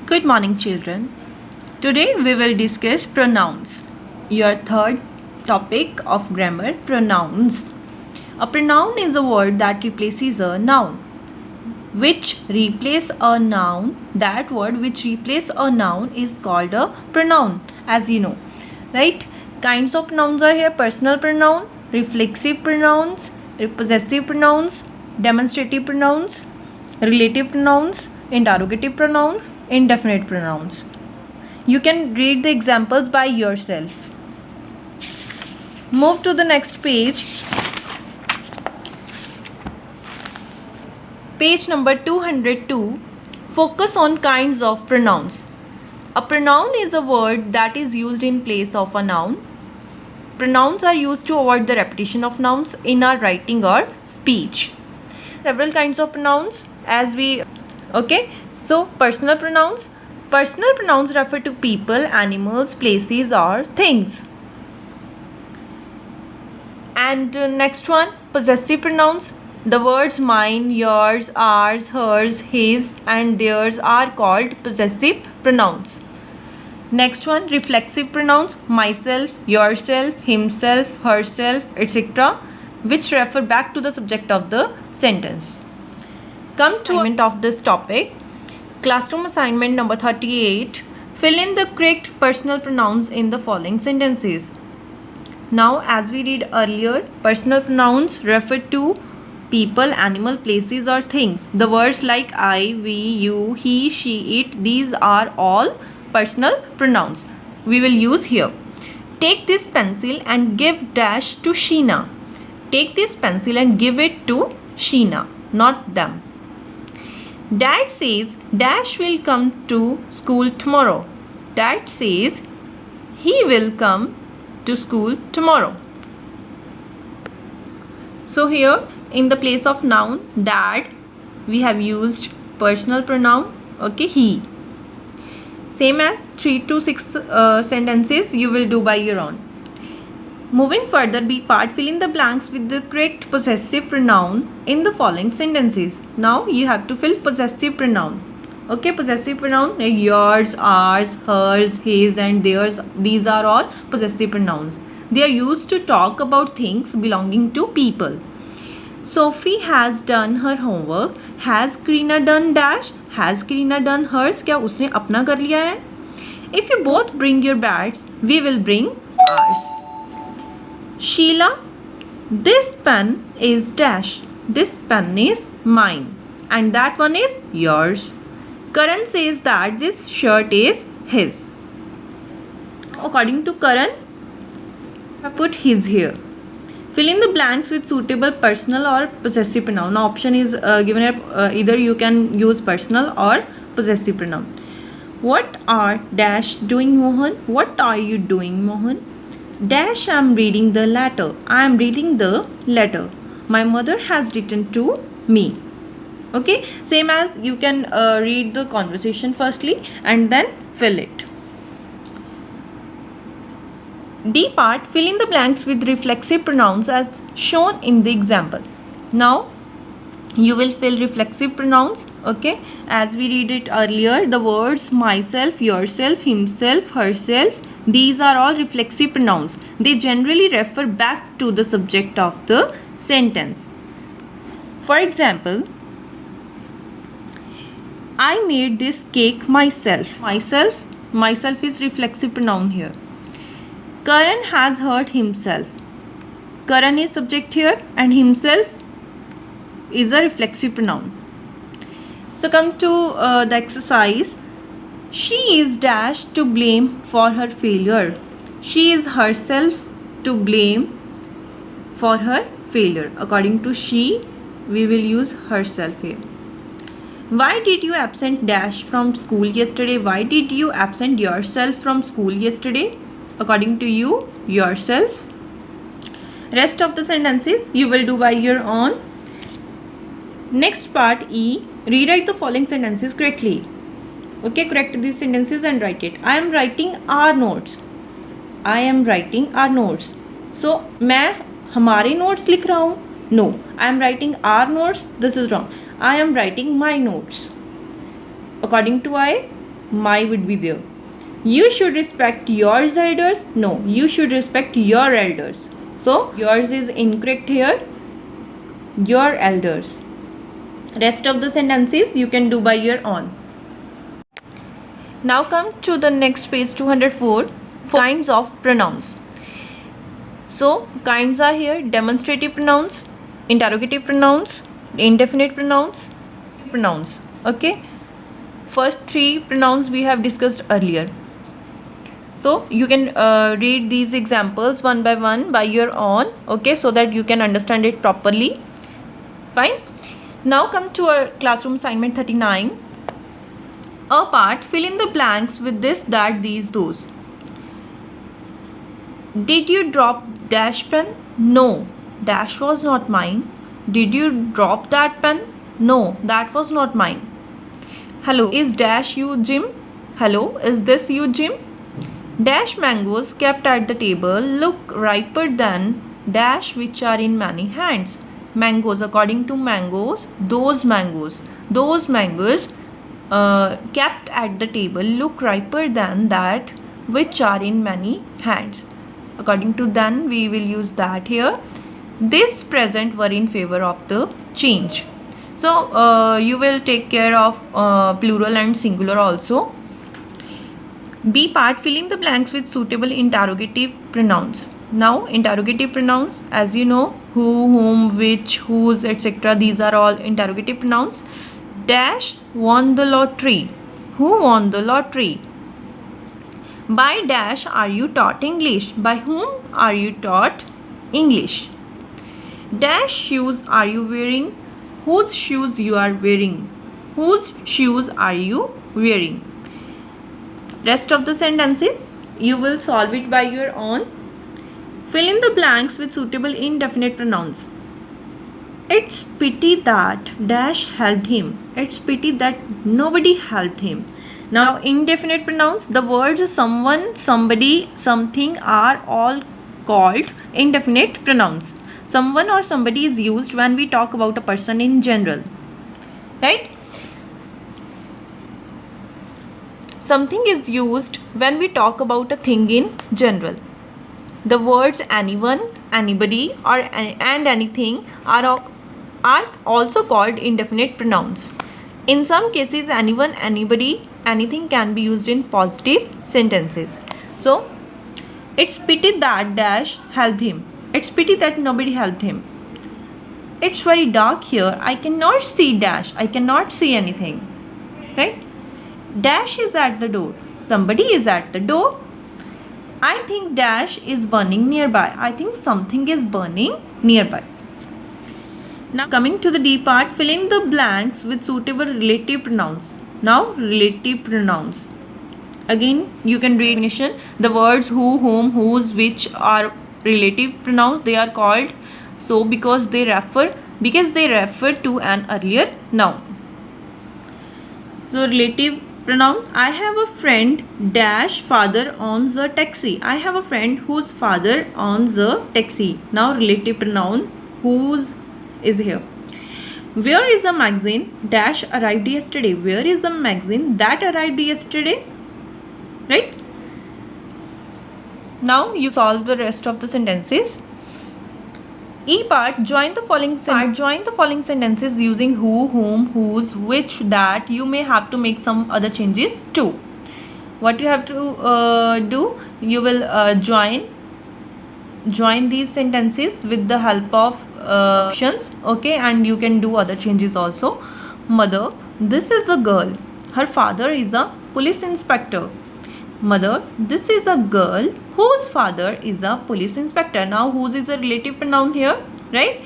Good morning, children. Today we will discuss pronouns. Your third topic of grammar, pronouns. A pronoun is a word that replaces a noun. Which replace a noun, that word which replace a noun is called a pronoun, as you know, right? Kinds of pronouns are here: personal pronoun, reflexive pronouns, possessive pronouns, demonstrative pronouns, relative pronouns, interrogative pronouns, indefinite pronouns. You can read the examples by yourself. Move to the next page. Page number 202. Focus on kinds of pronouns. A pronoun is a word that is used in place of a noun. Pronouns are used to avoid the repetition of nouns in our writing or speech. Several kinds of pronouns so personal pronouns. Personal pronouns refer to people, animals, places or things. And next one, possessive pronouns. The words mine, yours, ours, hers, his and theirs are called possessive pronouns. Next one, reflexive pronouns. Myself, yourself, himself, herself, etc., which refer back to the subject of the sentence. Come to assignment of this topic. Classroom assignment number 38. Fill in the correct personal pronouns in the following sentences. Now, as we read earlier, personal pronouns refer to people, animal, places or things. The words like I, we, you, he, she, it, these are all personal pronouns we will use here. Take this pencil and give dash to Sheena. Take this pencil and give it to Sheena, not them. Dad says dash will come to school tomorrow. Dad says he will come to school tomorrow. So here in the place of noun dad we have used personal pronoun, okay, he. Same as 3 to 6 sentences you will do by your own. Moving further, B part, fill in the blanks with the correct possessive pronoun in the following sentences. Now you have to fill possessive pronoun. Okay, possessive pronoun like yours, ours, hers, his and theirs. These are all possessive pronouns. They are used to talk about things belonging to people. Sophie has done her homework. Has Karina done dash? Has Karina done hers? क्या उसने अपना कर लिया है? If you both bring your bats, we will bring ours. Sheila, this pen is dash. This pen is mine. And that one is yours. Karan says that this shirt is his. According to Karan, I put his here. Fill in the blanks with suitable personal or possessive pronoun. Now option is given here, either you can use personal or possessive pronoun. What are dash doing, Mohan? What are you doing, Mohan? Dash, I am reading the letter. I am reading the letter. My mother has written to me. Okay, same as you can read the conversation firstly and then fill it. D part, fill in the blanks with reflexive pronouns as shown in the example. Now you will fill reflexive pronouns, okay, as we read it earlier. The words myself, yourself, himself, herself, these are all reflexive pronouns. They generally refer back to the subject of the sentence. For example, I made this cake myself. Myself is reflexive pronoun here. Karan has hurt himself. Karan is subject here and himself is a reflexive pronoun. So come to the exercise. She is dash to blame for her failure. She is herself to blame for her failure. According to she, we will use herself here. Why did you absent dash from school yesterday? Why did you absent yourself from school yesterday? According to you, yourself. Rest of the sentences you will do by your own. Next part, E, rewrite the following sentences correctly. Okay, correct these sentences and write it. I am writing our notes. I am writing our notes. So मैं हमारे notes लिख रहा हूँ. No, I am writing our notes. This is wrong. I am writing my notes. According to I, my would be there. You should respect yours elders. No, you should respect your elders. So yours is incorrect here. Your elders. Rest of the sentences you can do by your own. Now come to the next page 204. Kinds of pronouns. So kinds are here: demonstrative pronouns, interrogative pronouns, indefinite pronouns, pronouns. Okay. First three pronouns we have discussed earlier. So you can read these examples one by one by your own, okay, so that you can understand it properly. Fine. Now come to our classroom assignment 39. A part, fill in the blanks with this, that, these, those. Did you drop dash pen? No, dash was not mine. Did you drop that pen? No, that was not mine. Hello, is dash you, Jim? Hello, is this you, Jim? Dash mangoes kept at the table look riper than dash which are in many hands. Mangoes, according to mangoes, those mangoes kept at the table look riper than that which are in many hands. According to then, we will use that here. This present were in favor of the change. So you will take care of plural and singular also. B part, fill in the blanks with suitable interrogative pronouns. Now interrogative pronouns, as you know, who, whom, which, whose, etc. These are all interrogative pronouns. Dash won the lottery. Who won the lottery? By dash are you taught English? By whom are you taught English? Dash shoes are you wearing? Whose shoes you are wearing? Whose shoes are you wearing? Rest of the sentences you will solve it by your own. Fill in the blanks with suitable indefinite pronouns. It's pity that dash helped him. It's pity that nobody helped him. Now indefinite pronouns, the words someone, somebody, something are all called indefinite pronouns. Someone or somebody is used when we talk about a person in general, right? Something is used when we talk about a thing in general. The words anyone, anybody and anything are also called indefinite pronouns. In some cases, anyone, anybody, anything can be used in positive sentences. So, it's pity that dash helped him. It's pity that nobody helped him. It's very dark here. I cannot see dash. I cannot see anything. Right? Dash is at the door. Somebody is at the door. I think dash is burning nearby. I think something is burning nearby. Now coming to the D part, fill in the blanks with suitable relative pronouns. Now relative pronouns. Again you can read definition. The words who, whom, whose, which are relative pronouns. They are called so because they refer to an earlier noun. So relative pronoun, I have a friend dash father owns a taxi. I have a friend whose father owns a taxi. Now relative pronoun whose is here. Where is the magazine dash arrived yesterday? Where is the magazine that arrived yesterday? Right? Now you solve the rest of the sentences. E part, join the following sentences using who, whom, whose, which, that. You may have to make some other changes too. What you have to do, you will join these sentences with the help of options, okay, and you can do other changes also. Mother, this is a girl. Her father is a police inspector. Mother, this is a girl whose father is a police inspector. Now whose is a relative pronoun here, right?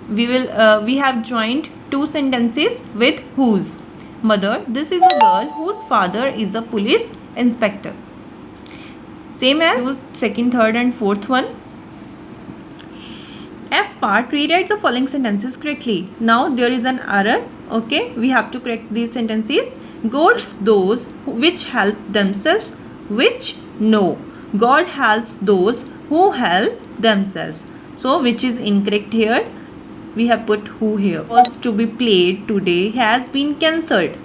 We have joined two sentences with whose. Mother, this is a girl whose father is a police inspector. Same as second, third and fourth one. F part, rewrite the following sentences correctly. Now there is an error, okay, we have to correct these sentences. God helps those which help themselves, which no. God helps those who help themselves. So which is incorrect here? We have put who here. Was to be played today has been cancelled.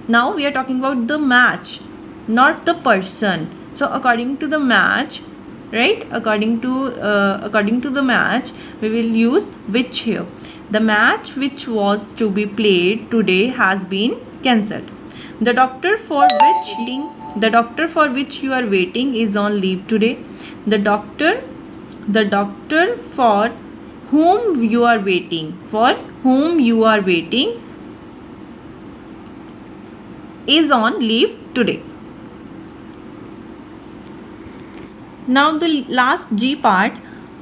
Now we are talking about the match, not the person. So according to the match, right, according to the match, we will use which here. The match which was to be played today has been cancelled. The doctor for which you are waiting is on leave today. The doctor for whom you are waiting is on leave today. Now the last G part,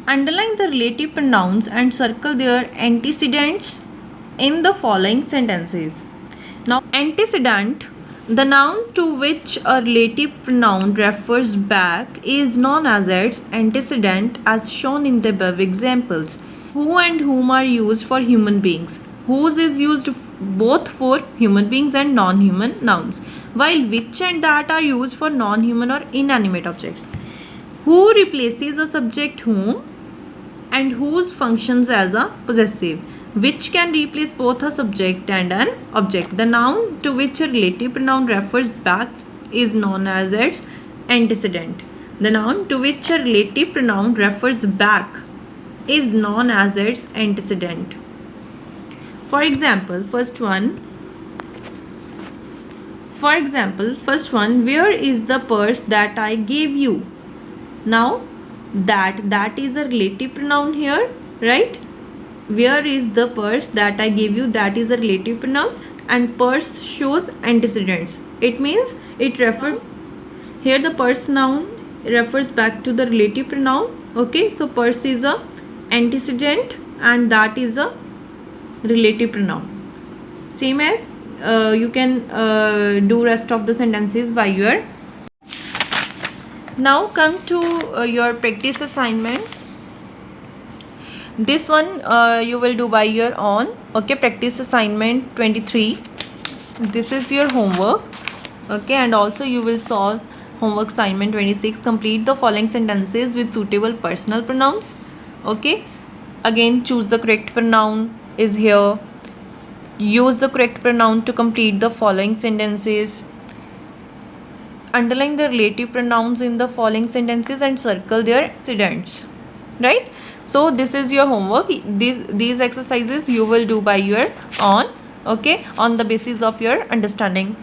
underline the relative pronouns and circle their antecedents in the following sentences. Now antecedent, the noun to which a relative pronoun refers back, is known as its antecedent as shown in the above examples. Who and whom are used for human beings. Whose is used both for human beings and non-human nouns, while which and that are used for non-human or inanimate objects. Who replaces a subject whom and whose functions as a possessive. Which can replace both a subject and an object. The noun to which a relative pronoun refers back is known as its antecedent. The noun to which a relative pronoun refers back is known as its antecedent. For example, first one, where is the purse that I gave you? Now that is a relative pronoun here, right? Where is the purse that I gave you, that is a relative pronoun, and purse shows antecedents. It means it refers here, the purse noun refers back to the relative pronoun. Okay, so purse is a antecedent and that is a relative pronoun. Same as you can do rest of the sentences by your. Now come to your practice assignment. This one you will do by your own. Okay, practice assignment 23. This is your homework. Okay, and also you will solve homework assignment 26. Complete the following sentences with suitable personal pronouns. Okay, again choose the correct pronoun is here. Use the correct pronoun to complete the following sentences. Underline the relative pronouns in the following sentences and circle their antecedents. Right? So this is your homework. These exercises you will do by your own. Okay, on the basis of your understanding.